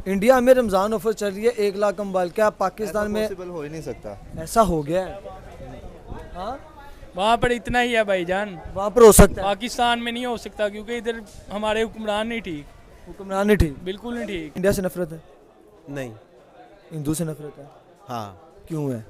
India में Ramzan offer चल रही है 1 लाख कम्बाल, क्या पाकिस्तान में पॉसिबल हो ही नहीं सकता। ऐसा हो गया है? हाँ, वहाँ पर इतना ही है भाईजान, वहाँ पर हो सकता है। पाकिस्तान में नहीं हो सकता क्योंकि इधर हमारे हुक्मरान नहीं ठीक, हुक्मरान नहीं ठीक। बिल्कुल नहीं ठीक। इंडिया से नफरत है, नहीं। हिंदू से नफरत है, हाँ, क्यों है?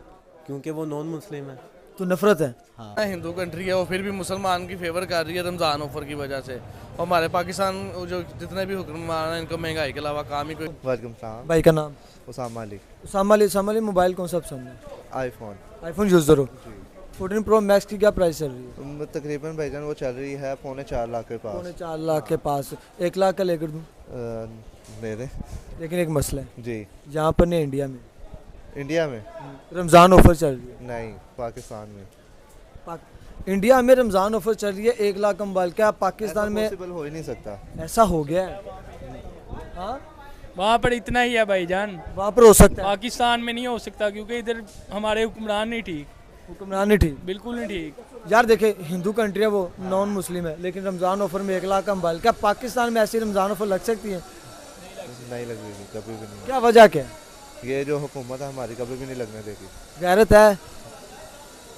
क्योंकि वो नॉन मुस्लिम है। तो नफरत है। हाँ, हिंदू कंट्री है वो फिर भी मुसलमान की फेवर कर रही है रमज़ान ऑफर की वजह से। और हमारे पाकिस्तान जो जितने भी हुक्मरान हैं इनको महंगाई के अलावा काम ही कोई। वालेकुम सलाम। भाई का नाम? उसामा अली। उसामा अली, मोबाइल कौन सा पसंद है? आईफोन। आईफोन यूज़र हो? 14 प्रो मैक्स की क्या प्राइस चल रही है? तकरीबन भाईजान वो चल रही है 4.25 लाख के पास। 4.25 लाख के पास। 1 लाख का लेकर दूँ? दे दे। लेकिन एक मसला है, जी। यहाँ पर नहीं, इंडिया में इंडिया में रमज़ान ऑफर चल रही है। नहीं, पाकिस्तान में इंडिया में रमज़ान ऑफर चल रही है 1 लाख कम्बाल, क्या पाकिस्तान में पॉसिबल हो ही नहीं सकता। ऐसा हो गया है? हाँ, वहाँ पर इतना ही है भाईजान, वहाँ पर हो सकता है। पाकिस्तान में नहीं हो सकता क्योंकि इधर हमारे हुक्मरान नहीं ठीक, हुक्मरान नहीं ठीक। बिल्कुल नहीं ठीक। यार देखे, हिंदू कंट्री है, वो नॉन मुस्लिम है, लेकिन रमज़ान ऑफर में 1 लाख कम्बाल, क्या पाकिस्तान में ऐसी रमज़ान ऑफर लग सकती है? नहीं लगेगी, कभी भी नहीं। क्या वजह क्या है? ये जो हुकूमत है हमारी कभी भी नहीं लगने देगी। गैरत है?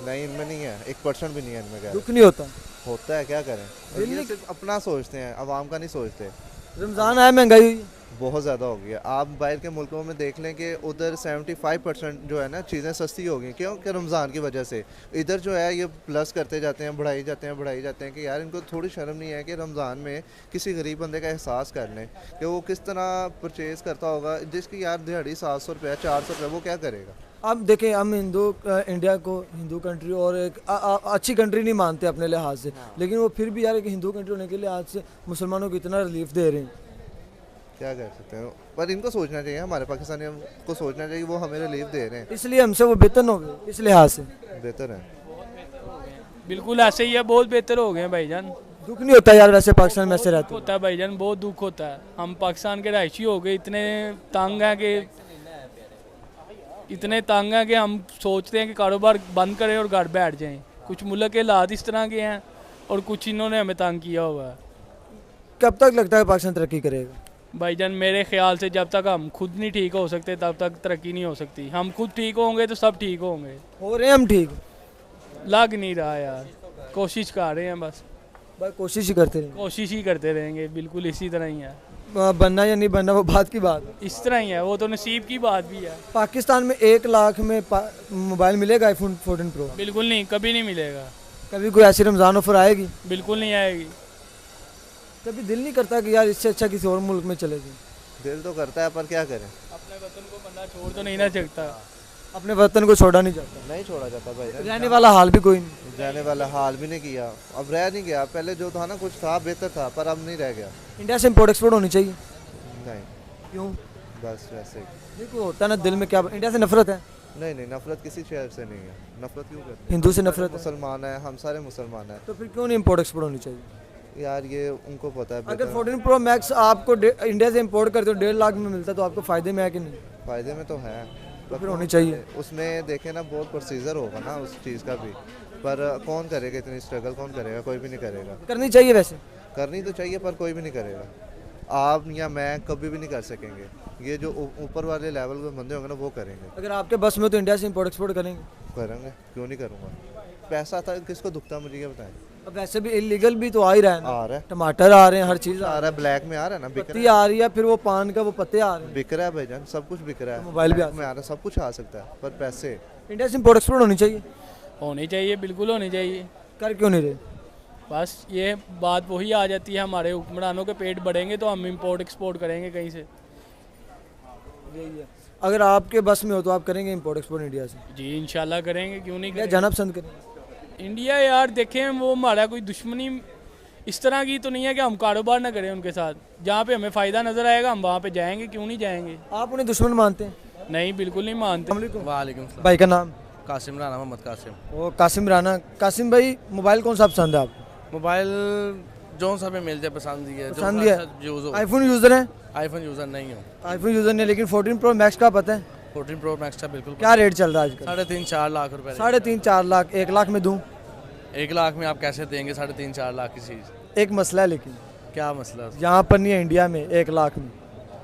नहीं, इनमें नहीं है, 1% भी नहीं है इनमें। दुख नहीं होता? होता है, क्या करें। ये सिर्फ अपना सोचते हैं, अवाम का नहीं सोचते। रमज़ान आया, महंगाई हुई, बहुत ज़्यादा हो गया। आप बाहर के मुल्कों में देख लें कि उधर 75% जो है ना चीज़ें सस्ती हो गई, क्यों? कि रमज़ान की वजह से। इधर जो है ये प्लस करते जाते हैं, बढ़ाई जाते हैं कि यार इनको थोड़ी शर्म नहीं है कि रमज़ान में किसी गरीब बंदे का एहसास कर लें कि वो किस तरह परचेज़ करता होगा, जिसकी यार दिहाड़ी 700 रुपया 400 रुपया, वो क्या करेगा। अब देखें, हम इंडिया को हिंदू कंट्री और एक अच्छी कंट्री नहीं मानते अपने लिहाज से, लेकिन वो फिर भी यार एक हिंदू कंट्री होने के लिहाज से मुसलमानों को इतना रिलीफ दे रहे हैं। क्या कर सकते हैं, पर इनको सोचना चाहिए, हमारे पाकिस्तानियों को सोचना चाहिए, वो हमें रिलीफ दे रहे हैं, इसलिए हमसे वो बेहतर हो गए, इस लिहाज से बेहतर है। बिल्कुल ऐसे ही है, बहुत बेहतर हो गए हैं भाईजान। दुख नहीं होता यार वैसे पाकिस्तान में ऐसे रहते? होता है भाईजान, बहुत दुख होता है। हम पाकिस्तान के रहायशी हो गए, इतने तंग हैं कि हम सोचते हैं कि कारोबार बंद करें और घर बैठ जाएं। कुछ मुल्क के हालात इस तरह के हैं और कुछ इन्होंने हमें तंग किया हुआ है। कब तक लगता है पाकिस्तान तरक्की करेगा? भाईजान मेरे ख्याल से जब तक हम खुद नहीं ठीक हो सकते तब तक तरक्की नहीं हो सकती। हम खुद ठीक होंगे तो सब ठीक होंगे। हो रहे हैं हम ठीक? लग नहीं रहा यार, कोशिश कर रहे हैं, बस भाई कोशिश ही करते रहें, कोशिश ही करते रहेंगे। बिल्कुल इसी तरह ही है, बनना या नहीं बनना वो बात की बात है। इस तरह ही है, वो तो नसीब की बात भी है। पाकिस्तान में 1 लाख में मोबाइल मिलेगा आईफोन 14 प्रो? बिल्कुल नहीं, कभी नहीं मिलेगा। कभी कोई ऐसी रमज़ान ऑफर आएगी? बिल्कुल नहीं आएगी। कभी दिल नहीं करता कि यार इससे अच्छा किसी और मुल्क में चले जाए? दिल तो करता है, पर क्या करें। अपने वतन को बंदा छोड़ तो नहीं ना सकता। अपने वतन को छोड़ा नहीं जाता, नहीं छोड़ा जाता भाई। रहने वाला हाल भी कोई नहीं, रहने वाला हाल भी नहीं किया, अब रह नहीं गया। पहले जो था ना कुछ था, बेहतर था, पर अब नहीं रह गया। इंडिया से इम्पोर्ट एक्सपोर्ट होनी चाहिए? नहीं, क्यों? बस वैसे ही। देखो होता है ना दिल में, क्या इंडिया से नफरत है? नहीं, नफरत किसी शहर से नहीं है। नफरत क्यों करते हैं? हिंदू से नफरत है, मुसलमान है, हम सारे मुसलमान हैं। तो फिर क्यों नहीं इम्पोर्ट एक्सपोर्ट होनी चाहिए? यार ये उनको पता है अगर बेहतर। 14 प्रो मैक्स आपको इंडिया से इम्पोर्ट करते हो 1.5 लाख में मिलता, तो आपको फ़ायदे में है कि नहीं? फ़ायदे में तो है, तो फिर होनी चाहिए। उसमें देखें ना, बहुत प्रोसीजर होगा ना उस चीज़ का भी, पर कौन करेगा इतनी स्ट्रगल, कौन करेगा? कोई भी नहीं करेगा। करनी चाहिए वैसे? करनी तो चाहिए, पर कोई भी नहीं करेगा। आप या मैं कभी भी नहीं कर सकेंगे। ये जो ऊपर वाले लेवल के बंदे होंगे ना, वो करेंगे। अगर आपके बस में तो इंडिया से इम्पोर्ट एक्सपोर्ट करेंगे? करेंगे, क्यों नहीं करूँगा। पैसा था, किसको दुखता, मुझे ये बताएं। अब वैसे भी इलीगल भी तो आ ही रहा है ना, आ रहा है, टमाटर आ रहे हैं, हर चीज़ आ रहा है, ब्लैक में आ रहा है ना, बिक पत्ती आ रही है, फिर वो पान का वो पत्ते आ रहे हैं, बिक रहा है भाईजान, सब कुछ बिक रहा है। मोबाइल भी ब्लैक में आ रहा है, सब कुछ आ सकता है, पर पैसे। इंडिया से इम्पोर्ट एक्सपोर्ट होनी चाहिए? होनी चाहिए, बिल्कुल होनी चाहिए। कर क्यों नहीं रहे? बस ये बात वही आ जाती है, हमारे हुक्मरानों के पेट बढ़ेंगे तो हम इंपोर्ट एक्सपोर्ट करेंगे कहीं से। यही है, अगर आपके बस में हो तो आप करेंगे इम्पोर्ट एक्सपोर्ट इंडिया से? जी इंशाल्लाह करेंगे, क्यों नहीं इंडिया करेंगे। जाना पसंद करेंगे? इंडिया यार देखें, वो हमारा कोई दुश्मनी इस तरह की तो नहीं है कि हम कारोबार ना करें उनके साथ। जहाँ पे हमें फ़ायदा नज़र आएगा हम वहाँ पे जाएंगे, क्यों नहीं जाएंगे। आप उन्हें दुश्मन मानते हैं? नहीं, बिल्कुल नहीं मानते। वालेकुम सलाम। भाई का नाम? कासिम राना, मोहम्मद कासिम। ओ कासिम राना। कासिम भाई, मोबाइल कौन सा पसंद है आपको? मोबाइल जो सा भी मिल जाए पसंद ही है, पसंद ही है। यूज़ हो। आईफोन यूज़र हैं? आईफोन यूज़र नहीं हूँ। आईफोन यूज़र नहीं, लेकिन 14 प्रो मैक्स का पता है 14 प्रो मैक्स का बिल्कुल क्या रेट चल रहा है आजकल? 3.5-4 लाख रुपए। 3.5-4 लाख? 1 लाख में दूं? 1 लाख में आप कैसे देंगे 3.5-4 लाख की चीज़? एक मसला है, लेकिन क्या मसला? यहाँ पर नहीं है इंडिया में 1 लाख में।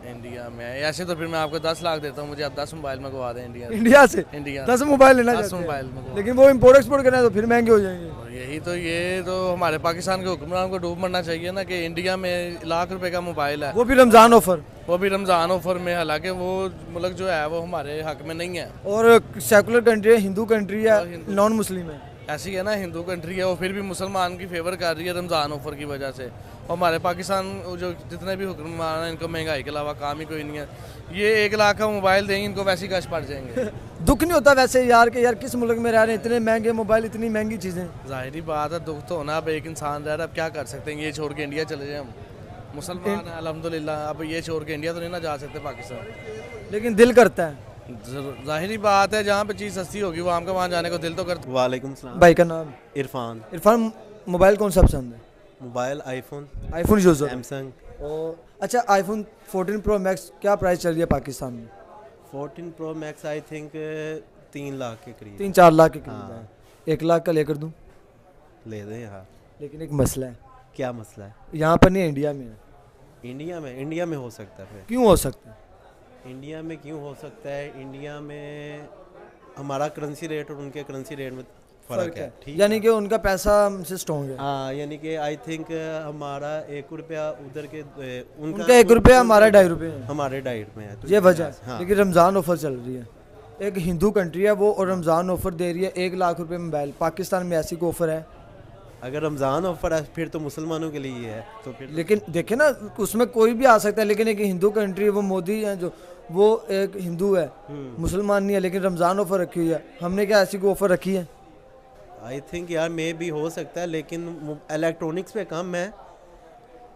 इंडिया में ऐसे तो फिर मैं आपको 10 लाख देता हूँ, मुझे आप 10 मोबाइल मंगवा दें इंडिया से। इंडिया से इंडिया 10 मोबाइल लेना 10 चाहते हैं। मोबाइल मंगवा। लेकिन वो इम्पोर्ट एक्सपोर्ट करना है तो फिर महंगे हो जाएंगे। और ये तो हमारे पाकिस्तान के हुक्मरान को डूब मरना चाहिए ना कि इंडिया में लाख रुपए का मोबाइल है, वो भी रमज़ान ऑफर। वो भी रमज़ान ऑफर में, हालांकि वो मुल्क जो है वो हमारे हक में नहीं है। और सेकुलर कंट्री है, हिंदू कंट्री है, नॉन मुस्लिम है। ऐसी है ना, हिंदू कंट्री है, वो फिर भी मुसलमान की फेवर कर रही है रमज़ान ऑफर की वजह से। और हमारे पाकिस्तान जो जितने भी हुक्मरान हैं इनको महंगाई के अलावा काम ही कोई नहीं है। ये 1 लाख का मोबाइल देंगे इनको वैसे ही कश पड़ जाएंगे। दुख नहीं होता वैसे यार कि यार किस मुल्क में रह रहे हैं, इतने महंगे मोबाइल, इतनी महंगी चीज़ें। जाहिर बात है दुख तो होना, अब एक इंसान रह रहा है, अब क्या कर सकते हैं, ये छोड़ के इंडिया चले जाए हम। मुसलमान हैं अल्हम्दुलिल्लाह, अब ये छोड़ के इंडिया तो नहीं ना जा सकते पाकिस्तान। लेकिन दिल करता है। जाहिर बात है जहाँ पे चीज़ सस्ती होगी वहाँ का वहाँ जाने को दिल तो करता। वालेकुम सलाम। भाई का नाम इरफान। इरफान, मोबाइल कौन सा पसंद है? Mobile iPhone, iPhone user. Samsung. और अच्छा, आईफोन 14 प्रो मैक्स क्या प्राइस चल रही है पाकिस्तान में? 14 pro max I think 3 lakh के करीब। 3-4 लाख के करीब हाँ। है। 1 लाख का लेकर दूं? ले दें यार। लेकिन एक मसला है, क्या मसला है? यहाँ पर नहीं, इंडिया में है। इंडिया में हो सकता है। फिर क्यों हो सकता है? इंडिया में क्यों हो सकता है? इंडिया में हमारा करेंसी रेट और उनके करेंसी रेट में फ़र्क है। ठीक, यानी कि उनका पैसा हमसे स्ट्रॉन्ग है। हाँ, यानी कि आई थिंक हमारा 1 रुपया उधर के उनका 1 रुपया, हमारा 2.5 रुपये है। हमारे डाइट में है, तो ये वजह है। हाँ। लेकिन रमज़ान ऑफर चल रही है, एक हिंदू कंट्री है वो, और रमज़ान ऑफर दे रही है 1 लाख रुपए मोबाइल। पाकिस्तान में ऐसी को ऑफर है? अगर रमज़ान ऑफर है फिर तो मुसलमानों के लिए ही है, तो फिर लेकिन देखे ना, उसमें कोई भी आ सकता है, लेकिन एक हिंदू कंट्री, वो मोदी है जो, वो एक हिंदू है, मुसलमान नहीं है, लेकिन रमज़ान ऑफर रखी हुई है। हमने क्या ऐसी को ऑफर रखी है? आई थिंक यार मे भी हो सकता है, लेकिन इलेक्ट्रॉनिक्स पे कम है,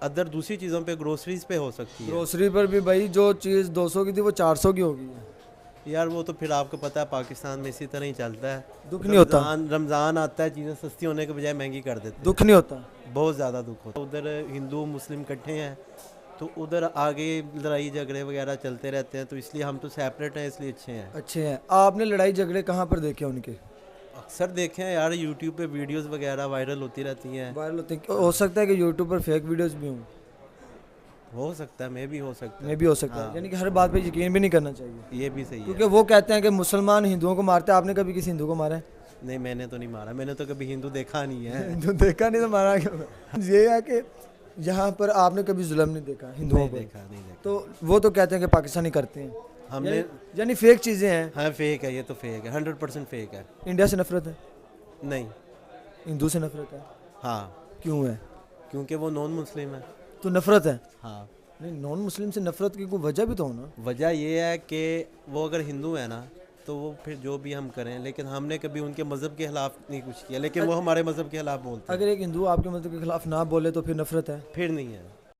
अदर दूसरी चीज़ों पे, ग्रोसरीज पे हो सकती है। ग्रोसरी पर भी भाई जो चीज़ 200 की थी वो 400 की हो गई है। यार वो तो फिर आपको पता है पाकिस्तान में इसी तरह ही चलता है। दुख नहीं होता? रमज़ान आता है, चीज़ें सस्ती होने के बजाय महंगी कर देते हैं। दुख नहीं होता? बहुत ज़्यादा दुख होता है। उधर हिंदू मुस्लिम इकट्ठे हैं तो उधर आगे लड़ाई झगड़े वगैरह चलते रहते हैं, तो इसलिए हम तो सेपरेट हैं, इसलिए अच्छे हैं। अच्छे हैं। आपने लड़ाई झगड़े कहाँ पर देखे उनके? अक्सर देखे हैं यार, यूट्यूब पे वीडियोस वगैरह वायरल होती रहती हैं। वायरल होते हैं। हो सकता है कि यूट्यूब पर फेक वीडियोस भी हों। हो सकता है, मैं भी हो सकता है। में भी हो सकता है, यानी कि हर बात पे यकीन भी नहीं करना चाहिए। ये भी सही है। क्योंकि वो कहते हैं कि मुसलमान हिंदुओं को मारते हैं। आपने कभी किसी हिंदू को मारा है? नहीं, मैंने तो नहीं मारा, मैंने तो कभी हिंदू देखा नहीं है। हिंदू देखा नहीं तो मारा क्यों? ये है कि यहाँ पर आपने कभी जुल्म नहीं देखा हिंदुओं नहीं पर, देखा, नहीं देखा। तो वो तो कहते हैं कि पाकिस्तानी करते हैं। हमने यानी फेक चीज़ें हैं। हाँ, फेक है, ये तो फेक है, 100% फेक है। इंडिया से नफरत है? नहीं। हिंदू से नफरत है? हाँ, क्यों है? क्योंकि वो नॉन मुस्लिम है। तो नफरत है? हाँ, नहीं, नॉन मुस्लिम से नफरत की कोई वजह भी तो हो ना। वजह ये है कि वो अगर हिंदू है ना, तो वो फिर जो भी हम करें, लेकिन हमने कभी उनके मज़हब के खिलाफ नहीं कुछ किया, लेकिन वो हमारे मज़हब के खिलाफ बोलते हैं। अगर एक हिंदू आपके मज़हब के खिलाफ ना बोले तो फिर नफरत है? फिर नहीं है।